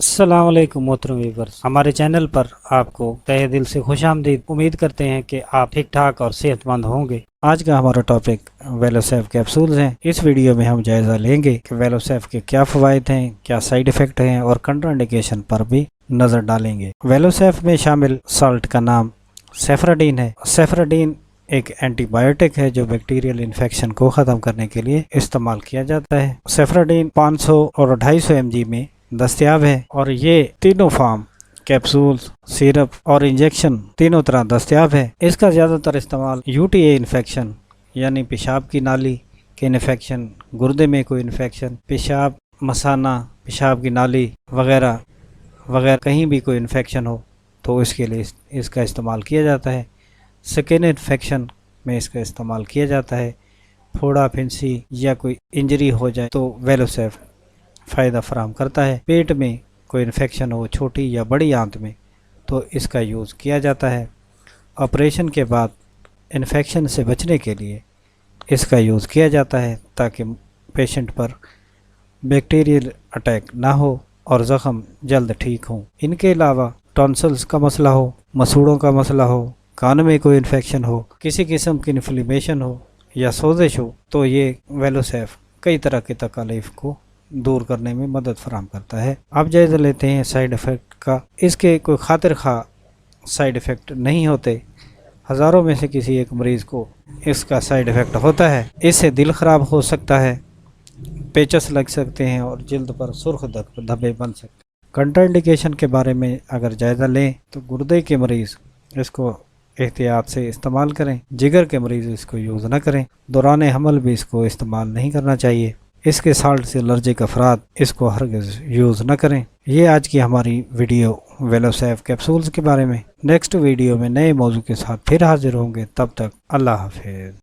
السلام علیکم محترم ویورز، ہمارے چینل پر آپ کو تہہ دل سے خوش آمدید۔ امید کرتے ہیں کہ آپ ٹھیک ٹھاک اور صحت مند ہوں گے۔ آج کا ہمارا ٹاپک ویلوسیف کیپسولز ہیں۔ اس ویڈیو میں ہم جائزہ لیں گے کہ ویلوسیف کے کیا فوائد ہیں، کیا سائیڈ ایفیکٹ ہیں اور کنٹرا انڈیکیشن پر بھی نظر ڈالیں گے۔ ویلوسیف میں شامل سالٹ کا نام سیفراڈین ہے۔ سیفراڈین ایک اینٹی بائیوٹک ہے جو بیکٹیریل انفیکشن کو ختم کرنے کے لیے استعمال کیا جاتا ہے۔ سیفراڈین 500 اور 250 mg میں دستیاب ہے اور یہ تینوں فارم کیپسولز، سیرپ اور انجیکشن تینوں طرح دستیاب ہے۔ اس کا زیادہ تر استعمال UTA انفیکشن یعنی پیشاب کی نالی کے انفیکشن، گردے میں کوئی انفیکشن، پیشاب مثانہ، پیشاب کی نالی وغیرہ وغیرہ کہیں بھی کوئی انفیکشن ہو تو اس کے لیے اس کا استعمال کیا جاتا ہے۔ سکن انفیکشن میں اس کا استعمال کیا جاتا ہے۔ پھوڑا پھنسی یا کوئی انجری ہو جائے تو ویلوسیف فائدہ فراہم کرتا ہے۔ پیٹ میں کوئی انفیکشن ہو چھوٹی یا بڑی آنت میں تو اس کا یوز کیا جاتا ہے۔ آپریشن کے بعد انفیکشن سے بچنے کے لیے اس کا یوز کیا جاتا ہے تاکہ پیشنٹ پر بیکٹیریل اٹیک نہ ہو اور زخم جلد ٹھیک ہوں۔ ان کے علاوہ ٹونسلز کا مسئلہ ہو، مسوڑوں کا مسئلہ ہو، کان میں کوئی انفیکشن ہو، کسی قسم کی انفلیمیشن ہو یا سوزش ہو تو یہ ویلوسیف کئی طرح کی تکالیف کو دور کرنے میں مدد فراہم کرتا ہے۔ اب جائزہ لیتے ہیں سائیڈ ایفیکٹ کا۔ اس کے کوئی خاطر خواہ سائیڈ ایفیکٹ نہیں ہوتے۔ ہزاروں میں سے کسی ایک مریض کو اس کا سائیڈ ایفیکٹ ہوتا ہے۔ اس سے دل خراب ہو سکتا ہے، پیچس لگ سکتے ہیں اور جلد پر سرخ دھبے بن سکتے ہیں۔ کنٹرا انڈیکیشن کے بارے میں اگر جائزہ لیں تو گردے کے مریض اس کو احتیاط سے استعمال کریں، جگر کے مریض اس کو یوز نہ کریں، دوران حمل بھی اس کو استعمال نہیں کرنا چاہیے۔ اس کے سالٹ سے الرجک افراد اس کو ہرگز یوز نہ کریں۔ یہ آج کی ہماری ویڈیو ویلوسیف کیپسولز کے بارے میں۔ نیکسٹ ویڈیو میں نئے موضوع کے ساتھ پھر حاضر ہوں گے، تب تک اللہ حافظ۔